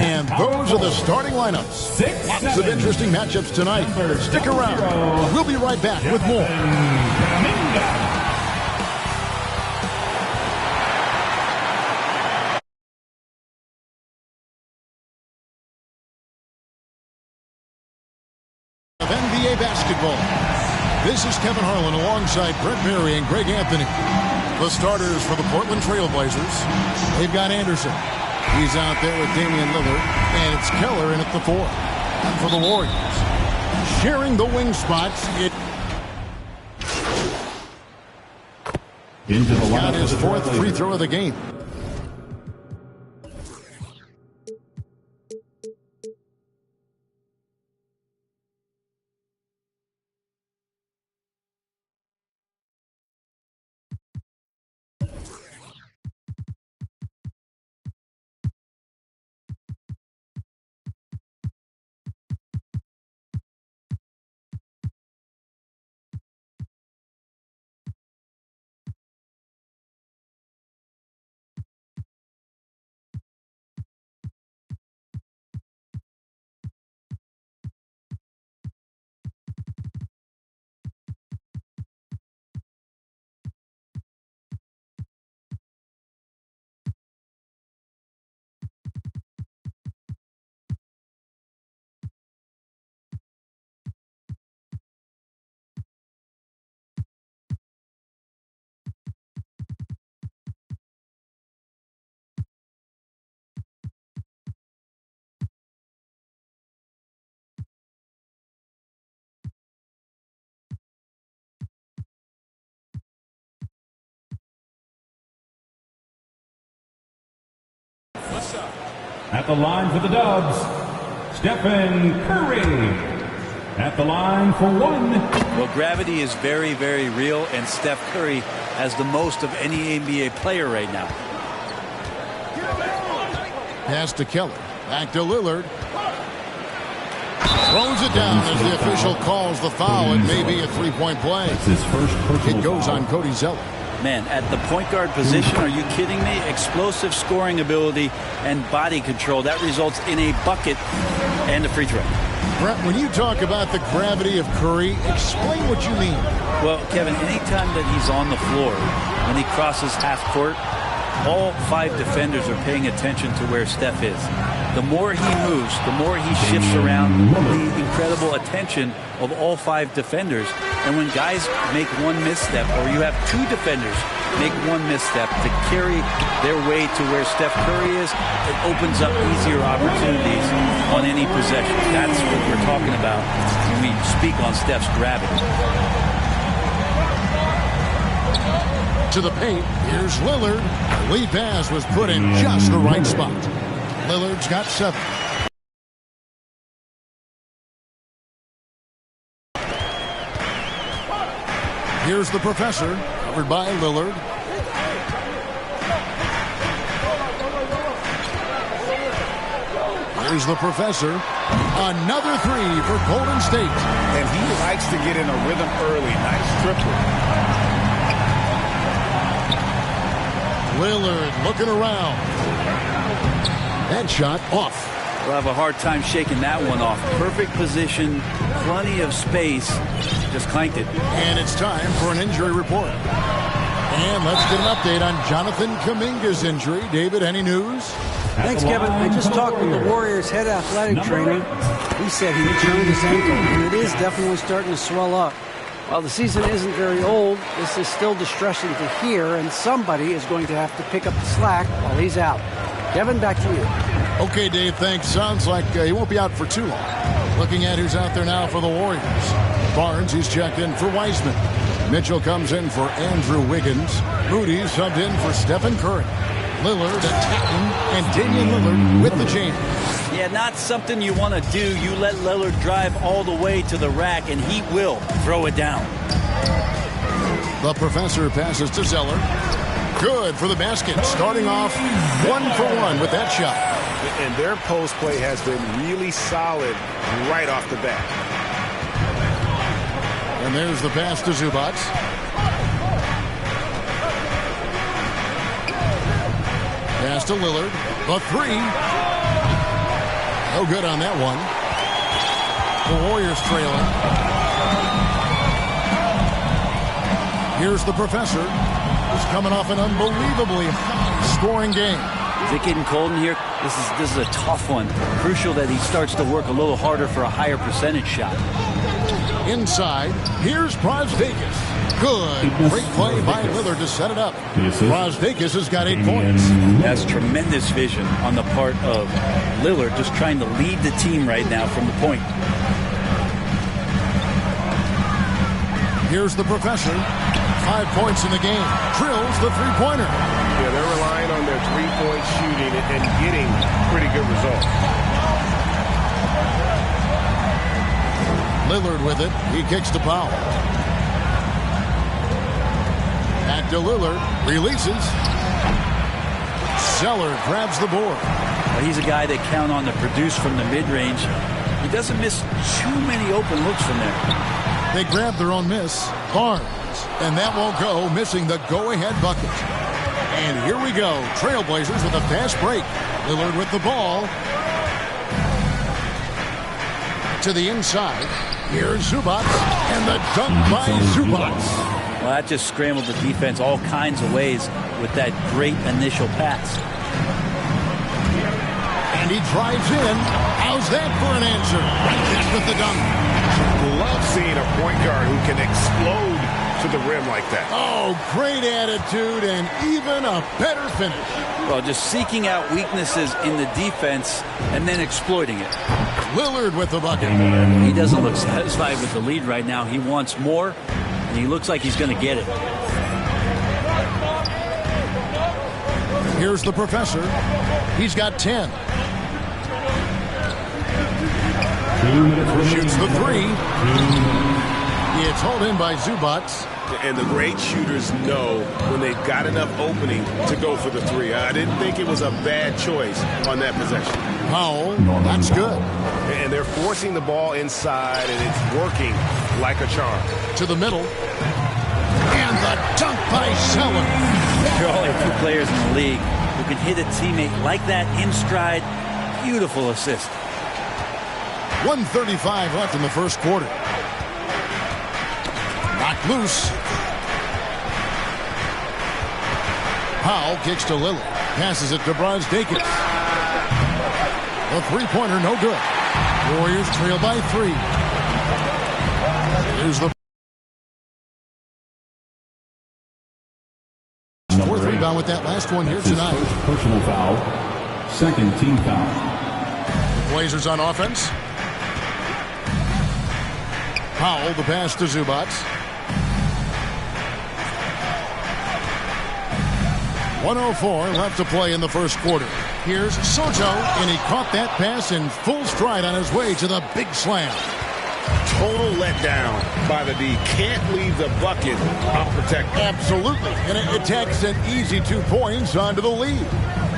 And those are the starting lineups. Lots of interesting matchups tonight. Stick around. We'll be right back with more. Of NBA basketball. This is Kevin Harlan alongside Brent Barry and Greg Anthony. The starters for the Portland Trail Blazers. They've got Anderson. He's out there with Damian Lillard. And it's Keller in at the 4. And for the Warriors, sharing the wing spots, he's got his 4th free throw of the game. At the line for the Dubs, Stephen Curry. At the line for 1. Well, gravity is very, very real, and Steph Curry has the most of any NBA player right now. Pass to Keller. Back to Lillard. Throws it down as the official calls the foul. It may be a three-point play. That's his first personal It goes foul. on Cody Zeller. Man, at the point guard position, are you kidding me? Explosive scoring ability and body control. That results in a bucket and a free throw. Brett, when you talk about the gravity of Curry, explain what you mean. Well, Kevin, anytime that he's on the floor, when he crosses half court, all 5 defenders are paying attention to where Steph is. The more he moves, the more he shifts around, the incredible attention of all 5 defenders. And when guys make one misstep, or you have 2 defenders make one misstep to carry their way to where Steph Curry is, it opens up easier opportunities on any possession. That's what we're talking about when we speak on Steph's gravity. To the paint, here's Lillard. The lead pass was put in just the right spot. Lillard's got 7. Here's the professor, covered by Lillard. Here's the professor. Another 3 for Golden State. And he likes to get in a rhythm early. Nice triple. Lillard looking around. That shot off. We'll have a hard time shaking that one off. Perfect position, plenty of space. Just clanked it. And it's time for an injury report. And let's get an update on Jonathan Kuminga's injury. David, any news? Thanks, Kevin. I just talked with the Warriors' head athletic trainer. He said he turned his ankle, and it is definitely starting to swell up. While the season isn't very old, this is still distressing to hear, and somebody is going to have to pick up the slack while he's out. Kevin, back to you. Okay, Dave, thanks. Sounds like he won't be out for too long. Looking at who's out there now for the Warriors. Barnes, he's checked in for Wiseman. Mitchell comes in for Andrew Wiggins. Moody subbed in for Stephen Curry. Lillard attacking, and Damian Lillard with the jam. Yeah, not something you want to do. You let Lillard drive all the way to the rack, and he will throw it down. The professor passes to Zeller. Good for the basket. Starting off 1 for 1 with that shot. And their post play has been really solid right off the bat. And there's the pass to Zubac. Pass to Lillard. The 3. No good on that one. The Warriors trailing. Here's the professor, who's coming off an unbelievably high-scoring game. Is it getting cold in here? This is a tough one. Crucial that he starts to work a little harder for a higher percentage shot. Inside, here's Brazdeikis. Good. Great play by Lillard to set it up. Brazdeikis has got 8 points. That's tremendous vision on the part of Lillard, just trying to lead the team right now from the point. Here's the professor. 5 points in the game. Drills the three-pointer. Yeah, they're relying on their three-point shooting and getting pretty good results. Lillard with it. He kicks to Powell. Back to Lillard. Releases. Zeller grabs the board. Well, he's a guy they count on to produce from the mid-range. He doesn't miss too many open looks from there. They grab their own miss. Barnes. And that won't go, missing the go-ahead bucket. And here we go. Trailblazers with a fast break. Lillard with the ball. To the inside. Here's Zubac. And the dunk by Zubac. Well, that just scrambled the defense all kinds of ways with that great initial pass. And he drives in. How's that for an answer? Right back with the dunk. Love seeing a point guard who can explode to the rim like that. Oh, great attitude and even a better finish. Well, just seeking out weaknesses in the defense and then exploiting it. Lillard with the bucket. He doesn't look satisfied with the lead right now. He wants more, and he looks like he's going to get it. Here's the professor. He's got 10. Shoots the three. It's hauled in by Zubac. And the great shooters know when they've got enough opening to go for the three. I didn't think it was a bad choice on that possession. Powell, that's good. And they're forcing the ball inside, and it's working like a charm. To the middle. And the dunk by Zeller. There are only 2 players in the league who can hit a teammate like that in stride. Beautiful assist. 1:35 left in the first quarter. Knocked loose. Powell kicks to Lillard. Passes it to Brazdeikis. The three-pointer, no good. Warriors trail by 3. Here's the fourth rebound with that last one here tonight. Personal foul. Second team foul. Blazers on offense. Powell, the pass to Zubac. 1:04 left to play in the first quarter. Here's Soto, and he caught that pass in full stride on his way to the big slam. Total letdown by the D. Can't leave the bucket unprotected. Absolutely, and it takes an easy 2 points onto the lead.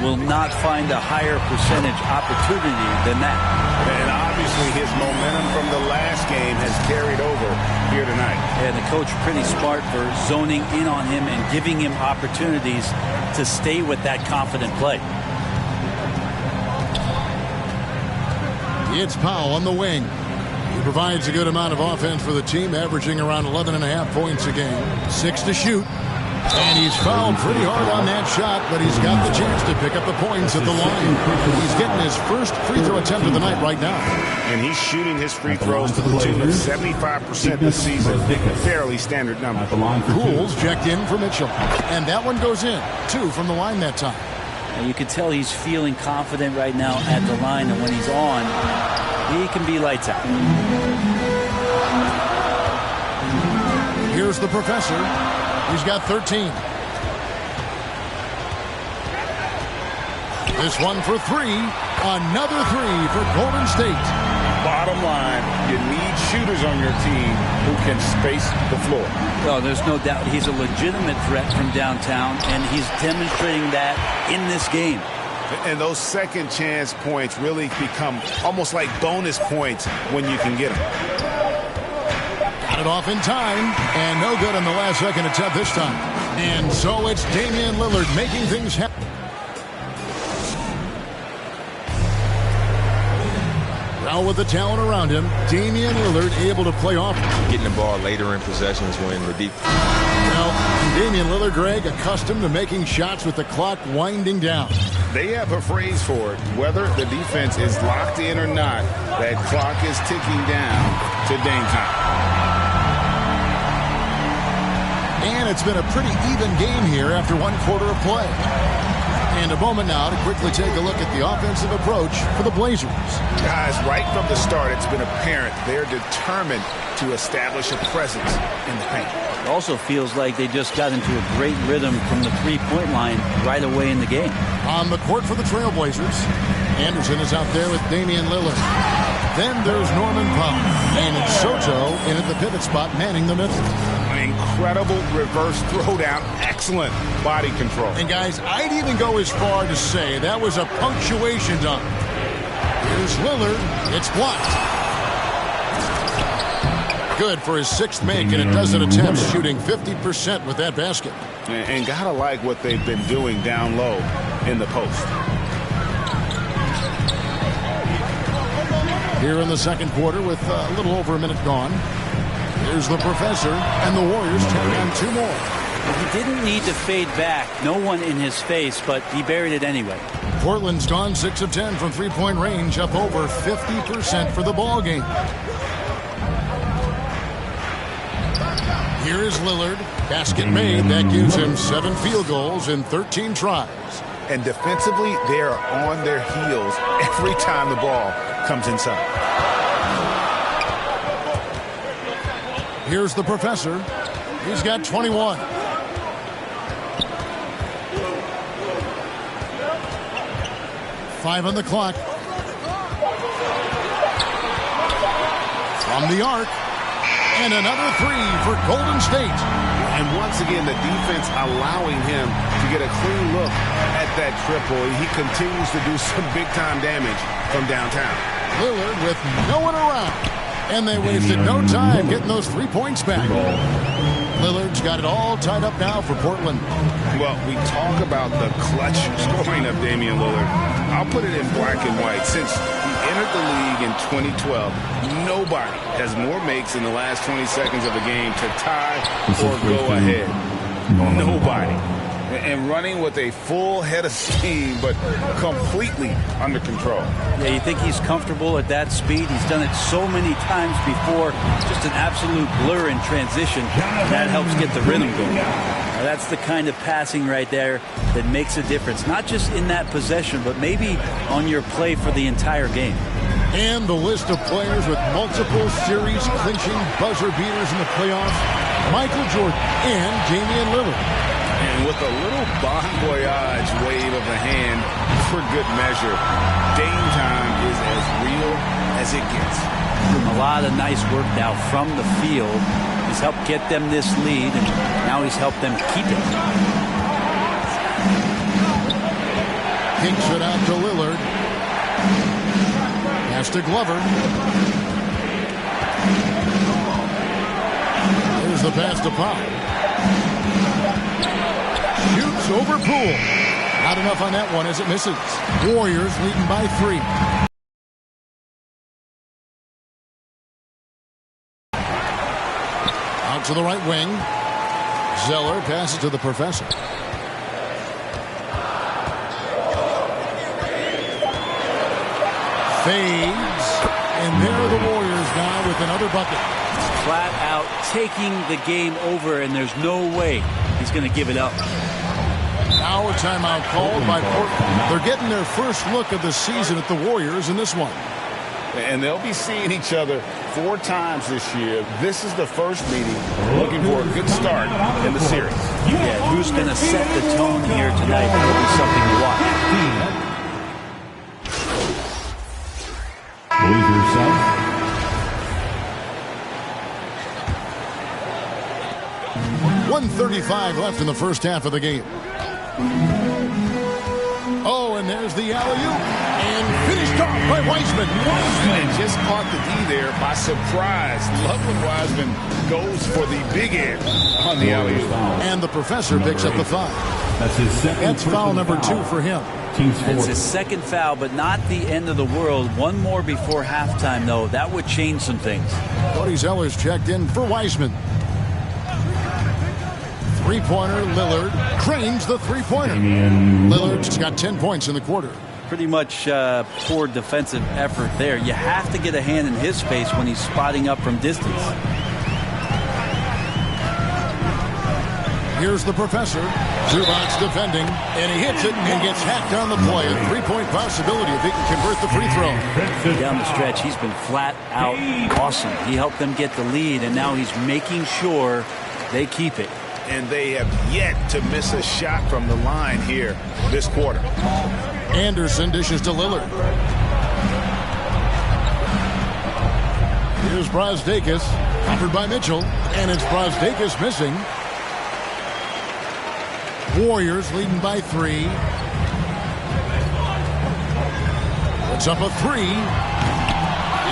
Will not find a higher percentage opportunity than that. And obviously his momentum from the last game has carried over here tonight. And the coach pretty smart for zoning in on him and giving him opportunities to stay with that confident play. It's Powell on the wing. He provides a good amount of offense for the team, averaging around 11.5 points a game. 6 to shoot. And he's fouled pretty hard on that shot, but he's got the chance to pick up the points at the line. He's getting his first free throw attempt of the night right now. And he's shooting his free throws to the tune of 75% this season. Fairly standard number. Pools checked in for Mitchell. And that one goes in. 2 from the line that time. And you can tell he's feeling confident right now at the line, and when he's on, he can be lights out. Here's the professor. He's got 13. This one for 3. Another 3 for Golden State. Bottom line, you need shooters on your team who can space the floor. Well, there's no doubt he's a legitimate threat from downtown, and he's demonstrating that in this game. And those second chance points really become almost like bonus points when you can get them. Got it off in time, and no good on the last second attempt this time. And so it's Damian Lillard making things happen. Now with the talent around him, Damian Lillard able to play off. Getting the ball later in possessions when the defense. Now, Damian Lillard, Greg, accustomed to making shots with the clock winding down. They have a phrase for it. Whether the defense is locked in or not, that clock is ticking down to Dame time. And it's been a pretty even game here after one quarter of play. And a moment now to quickly take a look at the offensive approach for the Blazers. Guys, right from the start, it's been apparent they're determined to establish a presence in the paint. It also feels like they just got into a great rhythm from the three-point line right away in the game. On the court for the Trailblazers, Anderson is out there with Damian Lillard. Then there's Norman Powell. And it's Soto in at the pivot spot, manning the middle. An incredible reverse throwdown. Excellent body control. And guys, I'd even go as far to say that was a punctuation dunk. Here's Lillard. It's blocked. Good for his sixth make, and a dozen attempts, shooting 50% with that basket. And gotta like what they've been doing down low in the post. Here in the second quarter with a little over a minute gone. Here's the Professor, and the Warriors turn on two more. He didn't need to fade back. No one in his face, but he buried it anyway. Portland's gone 6 of 10 from three-point range, up over 50% for the ball game. Here is Lillard. Basket made. That gives him 7 field goals in 13 tries. And defensively, they are on their heels every time the ball comes inside. Here's the Professor. He's got 21. Five on the clock. From the arc. And another three for Golden State. And once again, the defense allowing him to get a clean look at that triple. He continues to do some big-time damage from downtown. Lillard with no one around. And they wasted no time getting those 3 points back. Lillard's got it all tied up now for Portland. Well, we talk about the clutch scoring of Damian Lillard. I'll put it in black and white. Since he entered the league in 2012, nobody has more makes in the last 20 seconds of a game to tie or go ahead. Nobody. And running with a full head of steam, but completely under control. Yeah, you think he's comfortable at that speed? He's done it so many times before. Just an absolute blur in transition. That helps get the rhythm going. Now, that's the kind of passing right there that makes a difference. Not just in that possession, but maybe on your play for the entire game. And the list of players with multiple series clinching buzzer beaters in the playoffs: Michael Jordan and Damian Lillard. And with a little bon voyage wave of the hand for good measure, Dame time is as real as it gets. A lot of nice work now from the field. He's helped get them this lead, and now he's helped them keep it. Kicks it out to Lillard. Pass to Glover. Here's the pass to Pop. Shoots over Poole. Not enough on that one as it misses. Warriors leading by 3. Out to the right wing. Zeller passes to the Professor. Fades. And there are the Warriors now with another bucket. Flat out taking the game over, and there's no way he's going to give it up. Now a timeout called by Portland. They're getting their first look of the season at the Warriors in this one. And they'll be seeing each other 4 times this year. This is the first meeting, looking for a good start in the series. Yeah, who's going to set the tone here tonight? That'll be something to watch. Blazers South. .135 left in the first half of the game. Oh, and there's the alley-oop. And finished off by Wiseman. And just caught the D there by surprise. Love when Wiseman goes for the big end on the alley-oop. And the Professor picks up the 5. That's his second. That's foul number 2 for him. It's his second foul, but not the end of the world. One more before halftime, though. That would change some things. Cody Zeller's checked in for Wiseman. Three-pointer, Lillard cranes the three-pointer. Lillard's got 10 points in the quarter. Pretty much poor defensive effort there. You have to get a hand in his face when he's spotting up from distance. Here's the professor. Zubac's defending, and he hits it and gets hacked on the play. A three-point possibility if he can convert the free throw. Down the stretch, he's been flat out awesome. He helped them get the lead, and now he's making sure they keep it. And they have yet to miss a shot from the line here this quarter. Anderson dishes to Lillard. Here's Brazdeikis, covered by Mitchell, and it's Brazdeikis missing. Warriors leading by 3. It's up a 3.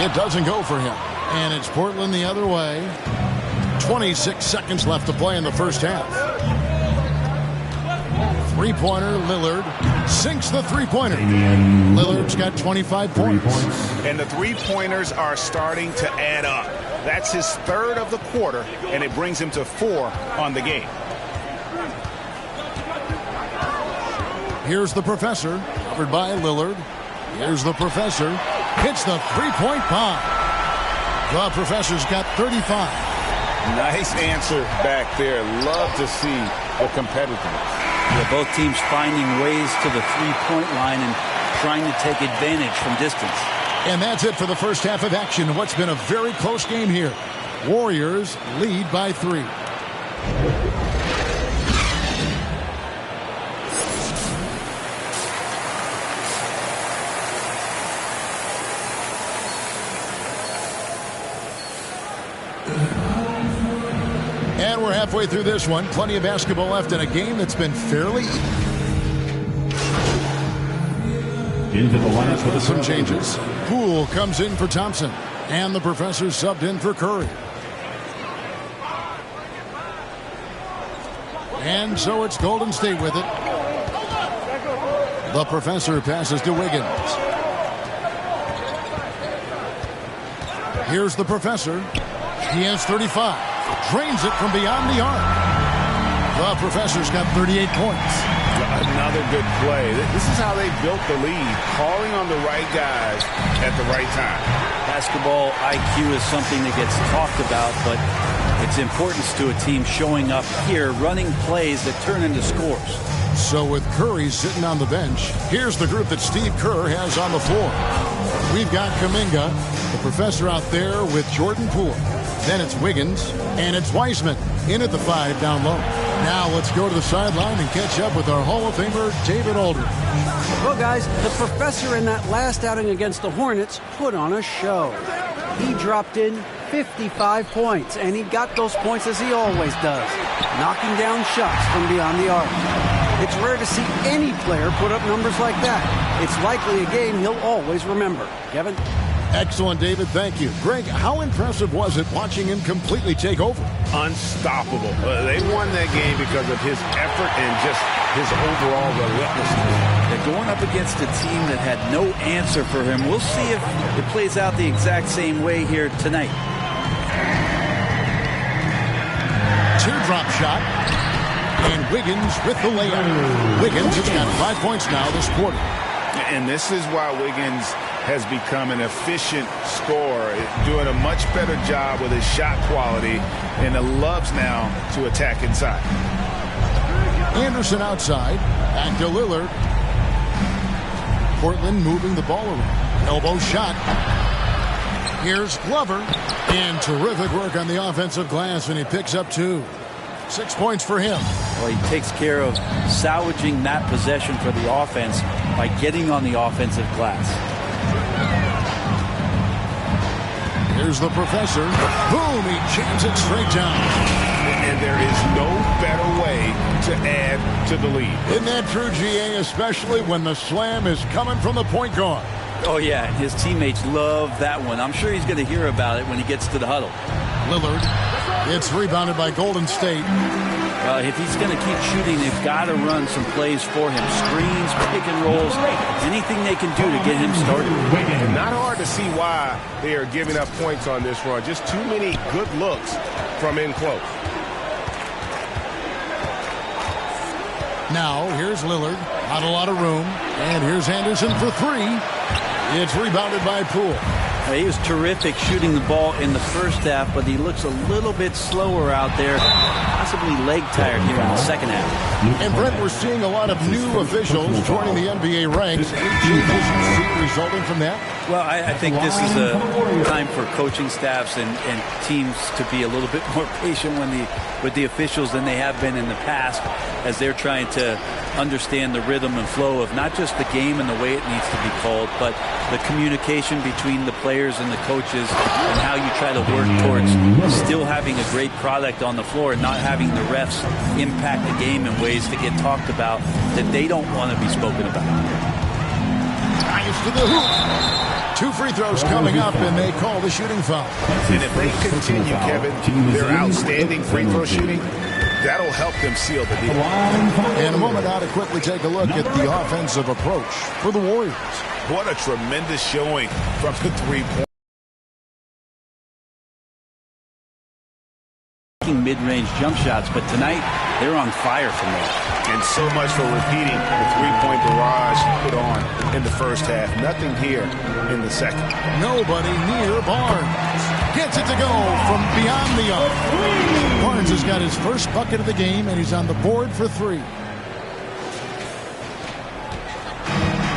It doesn't go for him. And it's Portland the other way. 26 seconds left to play in the first half. Three-pointer, Lillard sinks the three-pointer. Lillard's got 25 points. And the three-pointers are starting to add up. That's his third of the quarter, and it brings him to 4 on the game. Here's the professor, covered by Lillard. Here's the professor, hits the three-point bomb. The professor's got 35. Nice answer back there. Love to see the competitiveness. Yeah, both teams finding ways to the three-point line and trying to take advantage from distance. And that's it for the first half of action. What's been a very close game here. Warriors lead by 3. And we're halfway through this one. Plenty of basketball left in a game that's been fairly into the lineup with some changes. Poole comes in for Thompson, and the professor subbed in for Curry. And so it's Golden State with it. The professor passes to Wiggins. Here's the professor. He has 35. Drains it from beyond the arc. The professor's got 38 points. Another good play. This is how they built the lead, calling on the right guys at the right time. Basketball IQ is something that gets talked about, but its importance to a team showing up here, running plays that turn into scores. So with Curry sitting on the bench, here's the group that Steve Kerr has on the floor. We've got Kuminga, the professor out there with Jordan Poole. Then it's Wiggins, and it's Wiseman in at the 5 down low. Now let's go to the sideline and catch up with our Hall of Famer, David Aldridge. Well, guys, the professor in that last outing against the Hornets put on a show. He dropped in 55 points, and he got those points as he always does, knocking down shots from beyond the arc. It's rare to see any player put up numbers like that. It's likely a game he'll always remember. Kevin? Excellent, David. Thank you. Greg, how impressive was it watching him completely take over? Unstoppable. They won that game because of his effort and just his overall relentlessness. They're going up against a team that had no answer for him. We'll see if it plays out the exact same way here tonight. Teardrop shot. And Wiggins with the layup. Wiggins has got 5 points now this quarter. And this is why Wiggins has become an efficient scorer, doing a much better job with his shot quality, and loves now to attack inside. Anderson outside, back to Lillard. Portland moving the ball around. Elbow shot. Here's Glover. And terrific work on the offensive glass, and he picks up 2. 6 points for him. Well, he takes care of salvaging that possession for the offense by getting on the offensive glass. Here's the professor. Boom, he jams it straight down. And there is no better way to add to the lead. Isn't that true, GA, especially when the slam is coming from the point guard? Oh, yeah, and his teammates love that one. I'm sure he's going to hear about it when he gets to the huddle. Lillard. It's rebounded by Golden State. If he's going to keep shooting, they've got to run some plays for him. Screens, pick and rolls, anything they can do to get him started. Not hard to see why they are giving up points on this run. Just too many good looks from in close. Now, here's Lillard. Not a lot of room. And here's Anderson for three. It's rebounded by Poole. He was terrific shooting the ball in the first half, but he looks a little bit slower out there, possibly leg tired here in the second half. And Brent, we're seeing a lot of new officials joining the NBA ranks. Any changes you see resulting from that? Well, I think this is a time for coaching staffs and teams to be a little bit more patient with the officials than they have been in the past, as they're trying to understand the rhythm and flow of not just the game and the way it needs to be called, but the communication between the players and the coaches, and how you try to work towards still having a great product on the floor and not having the refs impact the game in ways to get talked about that they don't want to be spoken about. Nice to the hoop. 2 free throws coming up, and they call the shooting foul. And if they continue, Kevin, their outstanding free throw shooting, that'll help them seal the deal. In a moment now to quickly take a look at the offensive approach for the Warriors. What a tremendous showing from the three-point. Mid-range jump shots, but tonight they're on fire from there. And so much for repeating the three-point barrage put on in the first half. Nothing here in the second. Nobody near Barnes. Gets it to go from beyond the arc. Barnes has got his first bucket of the game, and he's on the board for three.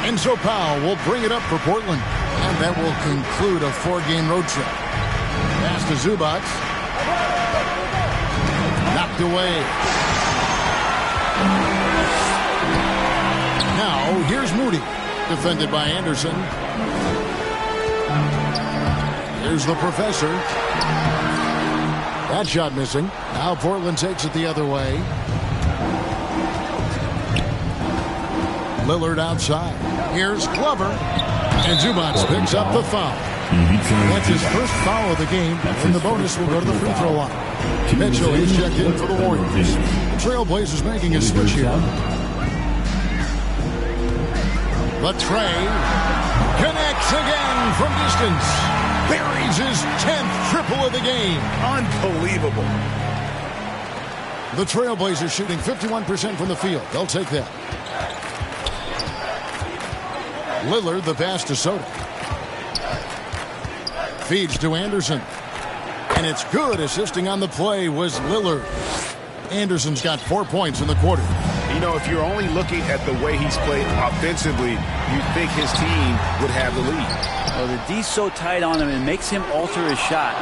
And so Powell will bring it up for Portland. And that will conclude a 4-game road trip. Pass to Zubac. Knocked away. Now, here's Moody. Defended by Anderson. Here's the professor. That shot missing. Now Portland takes it the other way. Lillard outside. Here's Glover. And Zubac picks up the foul. That's his first foul of the game, and the bonus will go to the free throw line. Mitchell is checked in for the Warriors. The Trailblazers making a switch here. Latrey connects again from distance. Buries his 10th triple of the game. Unbelievable. The Trailblazers shooting 51% from the field. They'll take that. Lillard, the pass to Soto. Feeds to Anderson. And it's good. Assisting on the play was Lillard. Anderson's got 4 points in the quarter. You know, if you're only looking at the way he's played offensively, you'd think his team would have the lead. Well, the D's so tight on him, and makes him alter his shot.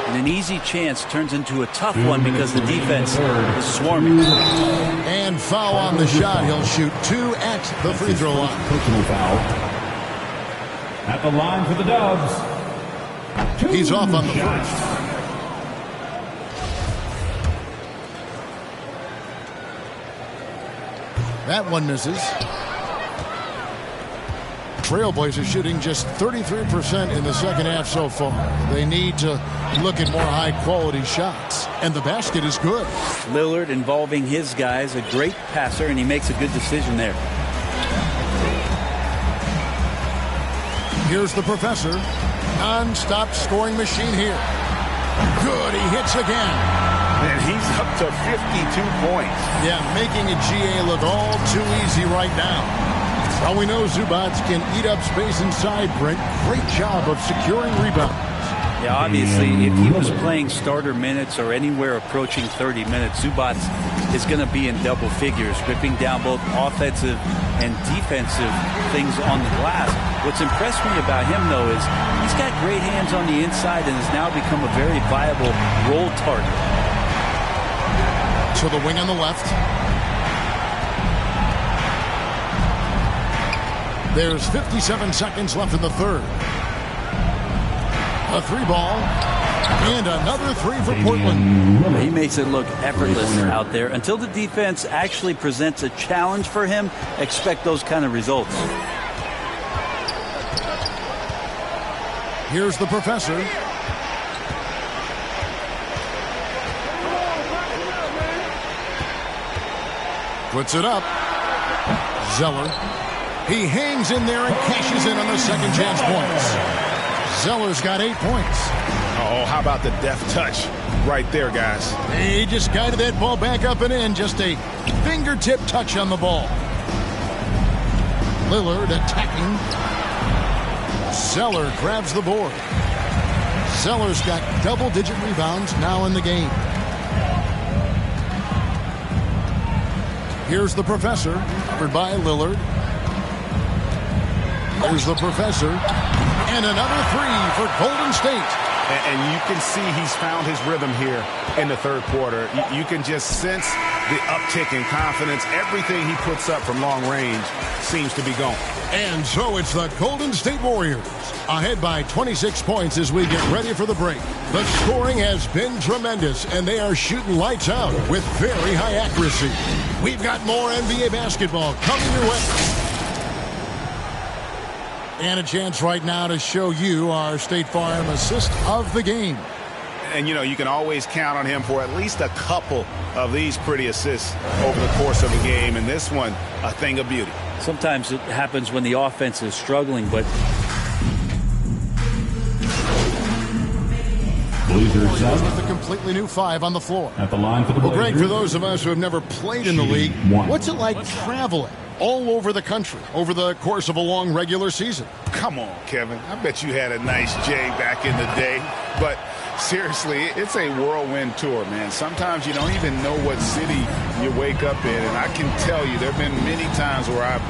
And an easy chance turns into a tough one because the defense is swarming. And foul on the shot. He'll shoot 2 at the free throw line. Personal foul. At the line for the Dubs. He's off on the first. That one misses. Trailblazers shooting just 33% in the second half so far. They need to look at more high-quality shots. And the basket is good. Lillard involving his guys, a great passer, and he makes a good decision there. Here's the professor. Non-stop scoring machine here. Good, he hits again. And he's up to 52 points. Yeah, making a GA look all too easy right now. Well, we know Zubac can eat up space inside, Brent. Great job of securing rebounds. Yeah, obviously, if he was playing starter minutes or anywhere approaching 30 minutes, Zubac is going to be in double figures, ripping down both offensive and defensive things on the glass. What's impressed me about him, though, is he's got great hands on the inside and has now become a very viable roll target. To the wing on the left. There's 57 seconds left in the third. A 3-ball. And another 3 for Portland. He makes it look effortless out there. Until the defense actually presents a challenge for him, expect those kind of results. Here's the professor. Puts it up. Zeller. He hangs in there and cashes in on the second chance points. Zeller's got 8 points. Oh, how about the deft touch right there, guys? He just guided that ball back up and in. Just a fingertip touch on the ball. Lillard attacking. Zeller grabs the board. Zeller's got double-digit rebounds now in the game. Here's the professor, covered by Lillard. Here's the professor. And another three for Golden State. And you can see he's found his rhythm here in the third quarter. You can just sense the uptick in confidence. Everything he puts up from long range seems to be going. And so it's the Golden State Warriors ahead by 26 points as we get ready for the break. The scoring has been tremendous, and they are shooting lights out with very high accuracy. We've got more NBA basketball coming your way. And a chance right now to show you our State Farm assist of the game. And, you know, you can always count on him for at least a couple of these pretty assists over the course of the game. And this one, a thing of beauty. Sometimes it happens when the offense is struggling, but with a completely new 5 on the floor. At the line for the Blazers. Well, Greg, for those of us who have never played in the league, what's it like traveling all over the country over the course of a long regular season? Come on, Kevin. I bet you had a nice J back in the day. But seriously, it's a whirlwind tour, man. Sometimes you don't even know what city you wake up in. And I can tell you there have been many times where I'm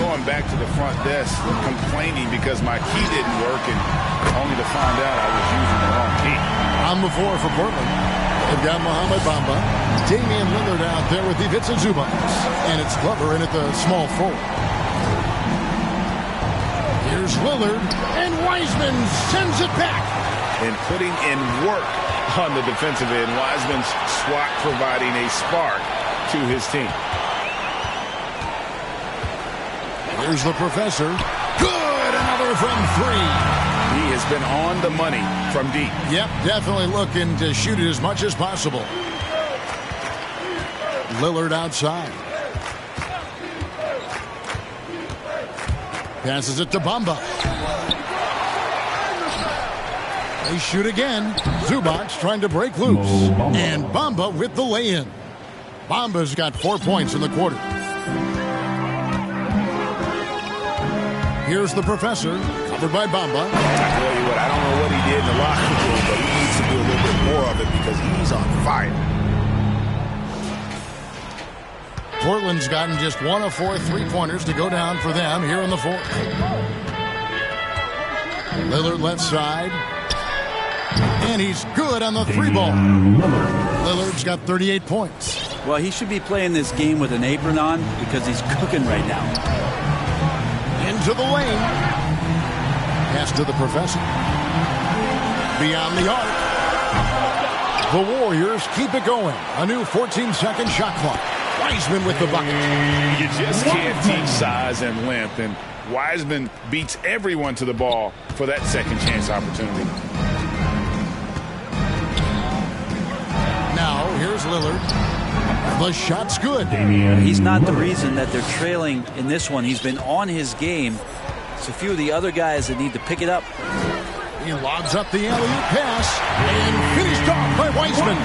going back to the front desk complaining because my key didn't work, and only to find out I was using the wrong key. On the floor for Portland, they've got Mohamed Bamba, Damian Lillard out there with Ivica Zubac, and it's Glover in at the small forward. Here's Lillard, and Wiseman sends it back. And putting in work on the defensive end, Wiseman's swat providing a spark to his team. Here's the professor. Good, another from 3. He has been on the money from deep. Yep, definitely looking to shoot it as much as possible. Lillard outside. Passes it to Bamba. They shoot again. Zubac trying to break loose. And Bamba with the lay-in. Bamba's got 4 points in the quarter. Here's the professor, covered by Bamba. I tell you what, I don't know what he did in the locker room, but he needs to do a little bit more of it because he's on fire. Portland's gotten just 1 of 4 three-pointers to go down for them here in the fourth. Lillard left side. And he's good on the 3-ball. Lillard's got 38 points. Well, he should be playing this game with an apron on because he's cooking right now. Into the lane. Pass to the professor. Beyond the arc. The Warriors keep it going. A new 14-second shot clock. Wiseman with the bucket. You just can't teach size and length, and Wiseman beats everyone to the ball for that second chance opportunity. Now, here's Lillard. The shot's good. He's not the reason that they're trailing in this one. He's been on his game. It's a few of the other guys that need to pick it up. He lobs up the alley-oop pass and finished off by Wiseman.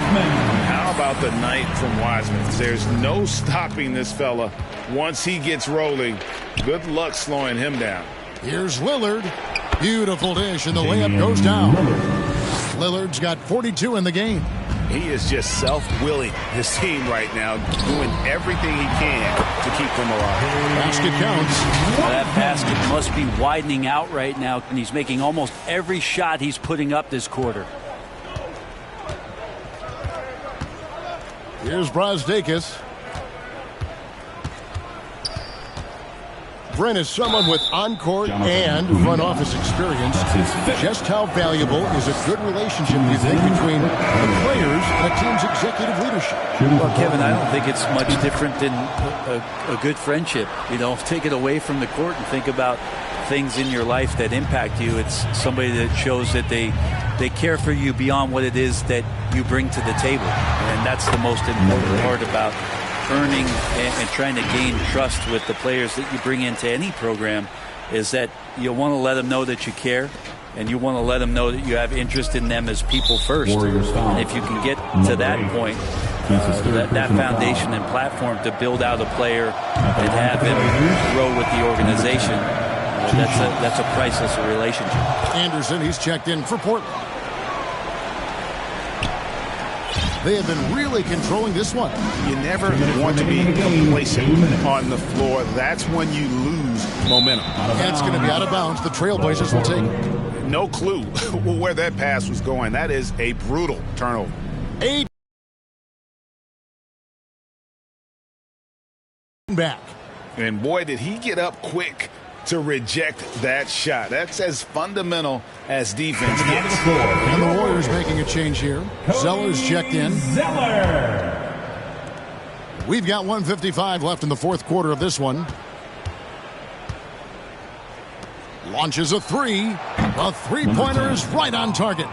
How about the night from Wiseman? There's no stopping this fella once he gets rolling. Good luck slowing him down. Here's Lillard. Beautiful dish, and the layup goes down. Lillard's got 42 in the game. He is just self-willing his team right now, doing everything he can to keep them alive. Basket counts. That basket must be widening out right now, and he's making almost every shot he's putting up this quarter. Here's Brazdeikis. Brent is someone with on-court and front office experience. Just how valuable is a good relationship, do you think, between the players and a team's executive leadership? Well, Kevin, I don't think it's much different than a good friendship. You know, take it away from the court and think about things in your life that impact you. It's somebody that shows that they care for you beyond what it is that you bring to the table. And that's the most important part about earning and trying to gain trust with the players that you bring into any program is that you want to let them know that you care, and you want to let them know that you have interest in them as people first. And if you can get to that point, that foundation and platform to build out a player and have him grow with the organization, that's a priceless relationship. Anderson, he's checked in for Portland. They have been really controlling this one. You never want to be complacent on the floor. That's when you lose momentum. And it's going to be out of bounds. The Trailblazers will take it. No clue where that pass was going. That is a brutal turnover. 8 back. And boy, did he get up quick to reject that shot. That's as fundamental as defense gets. And the Warriors making a change here. Zeller's checked in. We've got 1:55 left in the fourth quarter of this one. Launches a three. A three-pointer is right on target.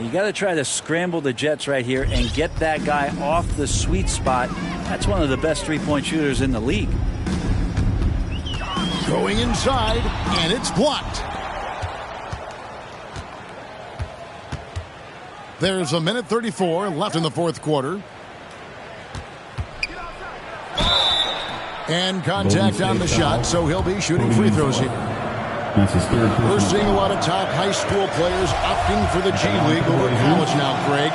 You got to try to scramble the Jets right here and get that guy off the sweet spot. That's one of the best three-point shooters in the league. Going inside, and it's blocked. There's a minute 34 left in the fourth quarter. And contact on the shot, so he'll be shooting free throws here. That's his third. We're seeing a lot of top high school players opting for the G League over college now, Greg.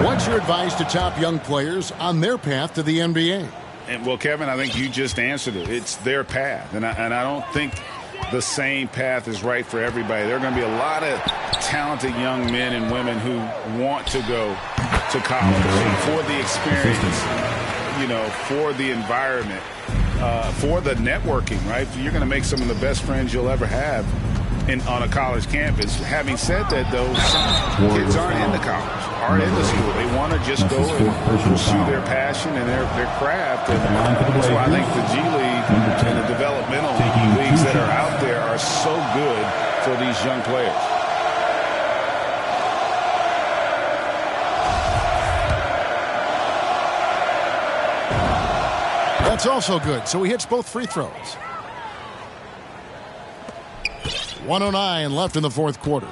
What's your advice to top young players on their path to the NBA? And well, Kevin, I think you just answered it. It's their path. And I don't think the same path is right for everybody. There are going to be a lot of talented young men and women who want to go to college for the experience, for the environment, for the networking, right? You're going to make some of the best friends you'll ever have on a college campus. Having said that, though, some kids aren't into college, aren't into school. They want to just go and pursue their passion and their craft. And that's why I think the G League and the developmental leagues that are out there are so good for these young players. That's also good. So he hits both free throws. 1:09 left in the fourth quarter.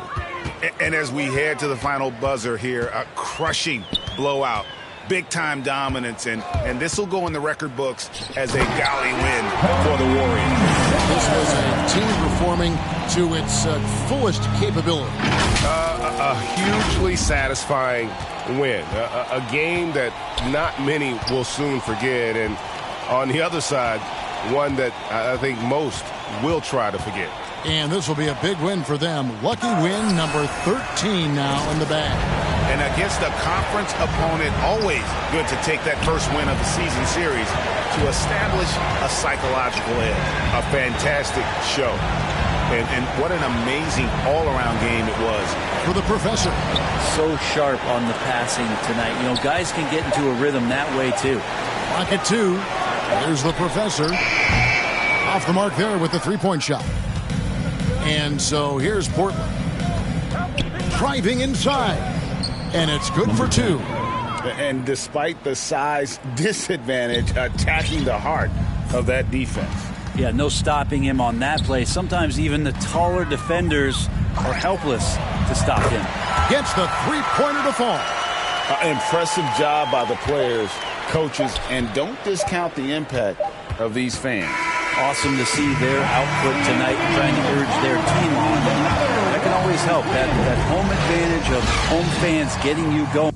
And as we head to the final buzzer here, a crushing blowout, big-time dominance, and this will go in the record books as a galley win for the Warriors. This was a team performing to its fullest capability. A hugely satisfying win, a game that not many will soon forget, and on the other side, one that I think most will try to forget. And this will be a big win for them. Lucky win number 13 now in the bag. And against a conference opponent, always good to take that first win of the season series to establish a psychological edge. A fantastic show. And what an amazing all-around game it was. For the professor. So sharp on the passing tonight. Guys can get into a rhythm that way, too. Pocket two. There's the professor. Off the mark there with the three-point shot. And so here's Portland. Driving inside. And it's good for two. And despite the size disadvantage, attacking the heart of that defense. Yeah, no stopping him on that play. Sometimes even the taller defenders are helpless to stop him. Gets the three-pointer to fall. Impressive job by the players, coaches, and don't discount the impact of these fans. Awesome to see their output tonight, trying to urge their team on. That can always help. That home advantage of home fans getting you going.